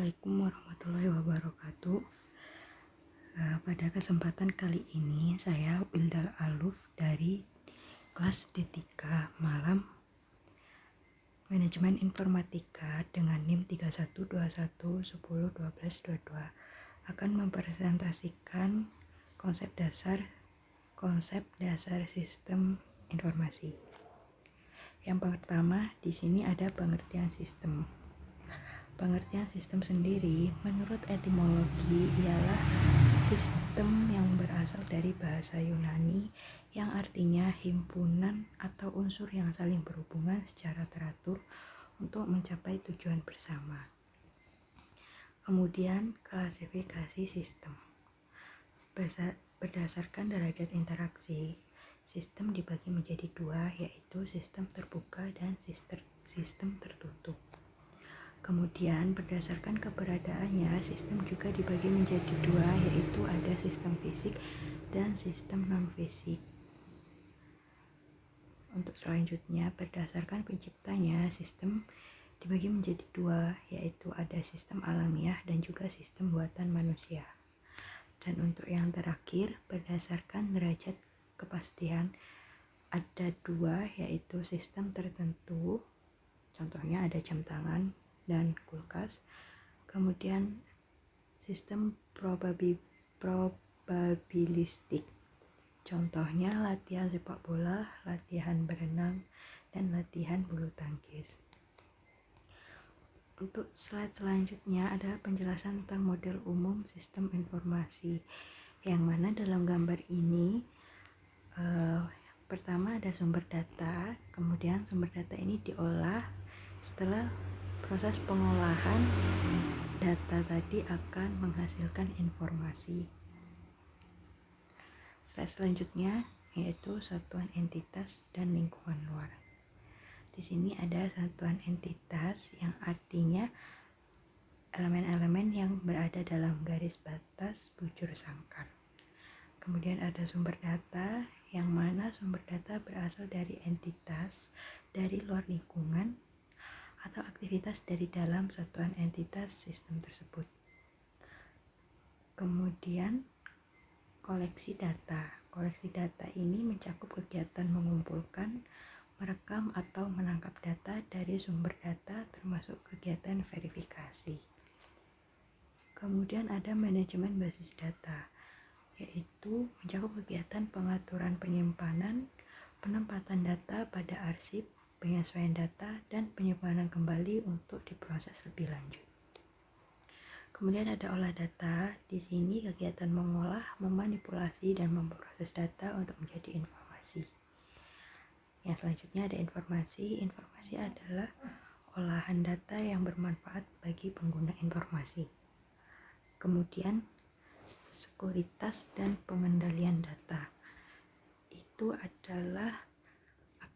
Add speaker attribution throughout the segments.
Speaker 1: Assalamualaikum warahmatullahi wabarakatuh. Pada kesempatan kali ini saya Wildal Aluf dari kelas D3 Malam Manajemen Informatika dengan NIM 3121101222 akan mempresentasikan konsep dasar sistem informasi. Yang pertama, di sini ada pengertian sistem. Pengertian sistem sendiri menurut etimologi ialah sistem yang berasal dari bahasa Yunani yang artinya himpunan atau unsur yang saling berhubungan secara teratur untuk mencapai tujuan bersama. Kemudian klasifikasi sistem. Berdasarkan derajat interaksi, sistem dibagi menjadi dua, yaitu sistem terbuka dan sistem tertutup. Kemudian berdasarkan keberadaannya, sistem juga dibagi menjadi dua, yaitu ada sistem fisik dan sistem non-fisik. Untuk selanjutnya, berdasarkan penciptanya, sistem dibagi menjadi dua, yaitu ada sistem alamiah dan juga sistem buatan manusia. Dan untuk yang terakhir, berdasarkan derajat kepastian, ada dua, yaitu sistem tertentu, contohnya ada jam tangan dan kulkas. Kemudian sistem probabilistik, contohnya latihan sepak bola, latihan berenang, dan latihan bulu tangkis. Untuk slide selanjutnya ada penjelasan tentang model umum sistem informasi, yang mana dalam gambar ini pertama ada sumber data, kemudian sumber data ini diolah. Setelah proses pengolahan, data tadi akan menghasilkan informasi. Slide selanjutnya yaitu satuan entitas dan lingkungan luar. Di sini ada satuan entitas yang artinya elemen-elemen yang berada dalam garis batas bujur sangkar. Kemudian ada sumber data, yang mana sumber data berasal dari entitas dari luar lingkungan atau aktivitas dari dalam satuan entitas sistem tersebut. Kemudian koleksi data. Koleksi data ini mencakup kegiatan mengumpulkan, merekam atau menangkap data dari sumber data termasuk kegiatan verifikasi. Kemudian ada manajemen basis data, yaitu mencakup kegiatan pengaturan penyimpanan, penempatan data pada arsip, penyesuaian data, dan penyimpanan kembali untuk diproses lebih lanjut. Kemudian ada olah data. Di sini kegiatan mengolah, memanipulasi, dan memproses data untuk menjadi informasi. Yang selanjutnya ada informasi. Informasi adalah olahan data yang bermanfaat bagi pengguna informasi. Kemudian sekuritas dan pengendalian data. Itu adalah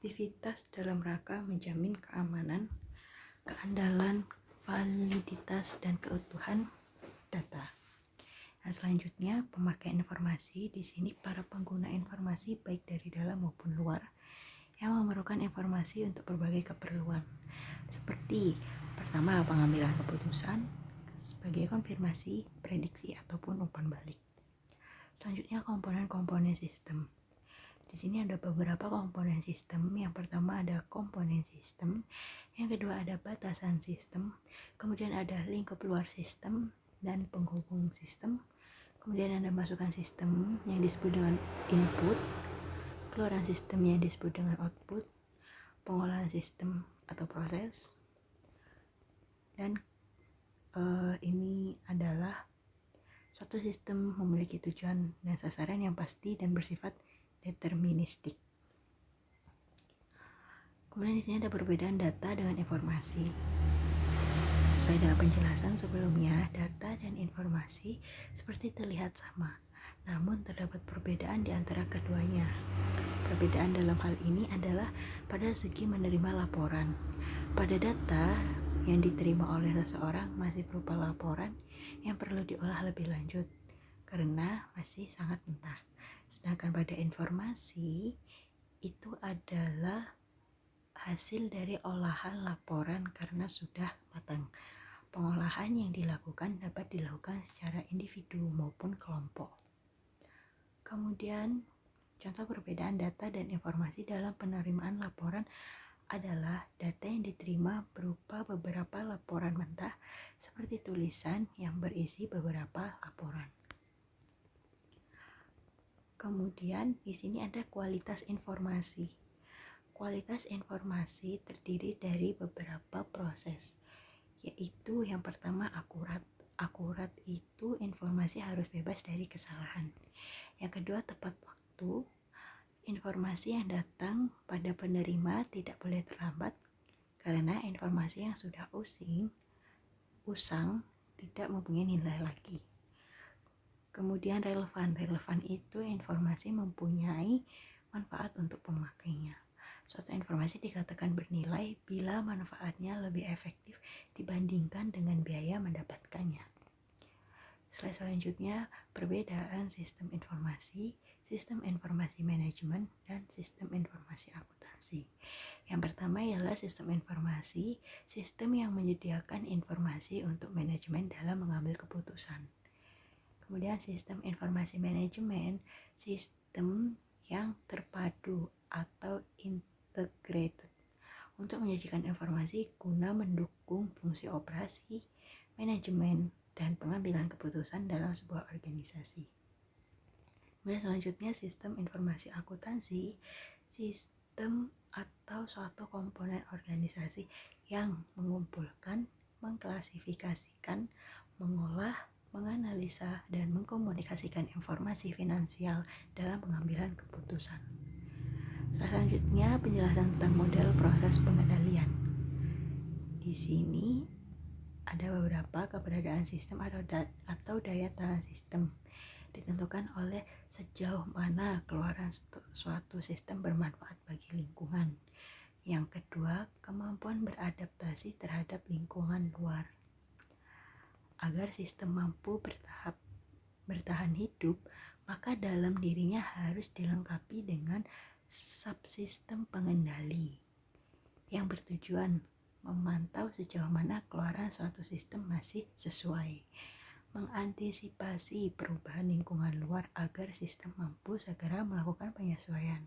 Speaker 1: aktivitas dalam rangka menjamin keamanan, keandalan, validitas, dan keutuhan data. Nah, selanjutnya pemakaian informasi. Di sini para pengguna informasi baik dari dalam maupun luar yang memerlukan informasi untuk berbagai keperluan, seperti pertama pengambilan keputusan sebagai konfirmasi, prediksi, ataupun umpan balik. Selanjutnya komponen-komponen sistem. Di sini ada beberapa komponen sistem. Yang pertama ada komponen sistem, yang kedua ada batasan sistem, kemudian ada lingkup luar sistem dan penghubung sistem, kemudian ada masukan sistem yang disebut dengan input, keluaran sistem yang disebut dengan output, pengolahan sistem atau proses, dan ini adalah suatu sistem memiliki tujuan dan sasaran yang pasti dan bersifat deterministik. Kemudian di sini ada perbedaan data dengan informasi. Sesuai dengan penjelasan sebelumnya, data dan informasi seperti terlihat sama, namun terdapat perbedaan di antara keduanya. Perbedaan dalam hal ini adalah pada segi menerima laporan. Pada data yang diterima oleh seseorang masih berupa laporan yang perlu diolah lebih lanjut karena masih sangat mentah. Sedangkan pada informasi itu adalah hasil dari olahan laporan karena sudah matang. Pengolahan yang dilakukan dapat dilakukan secara individu maupun kelompok. Kemudian, contoh perbedaan data dan informasi dalam penerimaan laporan adalah data yang diterima berupa beberapa laporan mentah seperti tulisan yang berisi beberapa laporan. Kemudian di sini ada kualitas informasi. Kualitas informasi terdiri dari beberapa proses, yaitu yang pertama akurat. Akurat itu informasi harus bebas dari kesalahan. Yang kedua tepat waktu. Informasi yang datang pada penerima tidak boleh terlambat karena informasi yang sudah usang tidak mempunyai nilai lagi. Kemudian relevan. Relevan itu informasi mempunyai manfaat untuk pemakainya. Suatu informasi dikatakan bernilai bila manfaatnya lebih efektif dibandingkan dengan biaya mendapatkannya. Slide selanjutnya, perbedaan sistem informasi manajemen, dan sistem informasi akuntansi. Yang pertama ialah sistem informasi, sistem yang menyediakan informasi untuk manajemen dalam mengambil keputusan. Kemudian sistem informasi manajemen, sistem yang terpadu atau integrated untuk menyajikan informasi guna mendukung fungsi operasi, manajemen, dan pengambilan keputusan dalam sebuah organisasi. Kemudian selanjutnya sistem informasi akuntansi, sistem atau suatu komponen organisasi yang mengumpulkan, mengklasifikasikan, mengolah, menganalisa, dan mengkomunikasikan informasi finansial dalam pengambilan keputusan. Selanjutnya penjelasan tentang model proses pengendalian. Di sini ada beberapa keberadaan sistem atau daya tahan sistem ditentukan oleh sejauh mana keluaran suatu sistem bermanfaat bagi lingkungan. Yang kedua, kemampuan beradaptasi terhadap lingkungan luar. Agar sistem mampu bertahan hidup, maka dalam dirinya harus dilengkapi dengan subsistem pengendali yang bertujuan memantau sejauh mana keluaran suatu sistem masih sesuai, mengantisipasi perubahan lingkungan luar agar sistem mampu segera melakukan penyesuaian,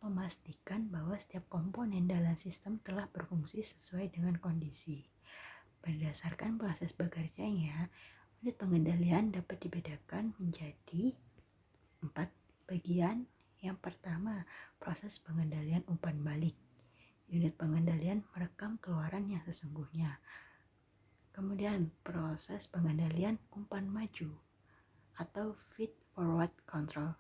Speaker 1: memastikan bahwa setiap komponen dalam sistem telah berfungsi sesuai dengan kondisi. Berdasarkan proses bekerjanya, unit pengendalian dapat dibedakan menjadi 4 bagian. Yang pertama, proses pengendalian umpan balik. Unit pengendalian merekam keluaran yang sesungguhnya. Kemudian proses pengendalian umpan maju atau feed forward control.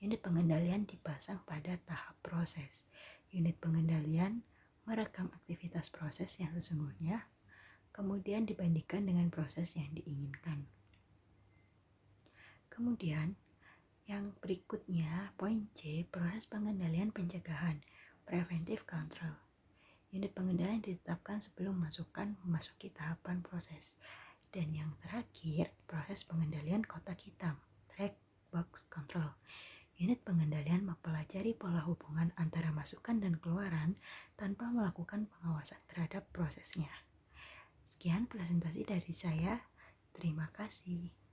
Speaker 1: Unit pengendalian dipasang pada tahap proses. Unit pengendalian merekam aktivitas proses yang sesungguhnya, kemudian dibandingkan dengan proses yang diinginkan. Kemudian yang berikutnya, poin C, proses pengendalian pencegahan, preventive control. Unit pengendalian ditetapkan sebelum memasuki tahapan proses. Dan yang terakhir, proses pengendalian kotak hitam, black box control. Unit pengendalian mempelajari pola hubungan antara masukan dan keluaran tanpa melakukan pengawasan terhadap prosesnya. Sekian presentasi dari saya. Terima kasih.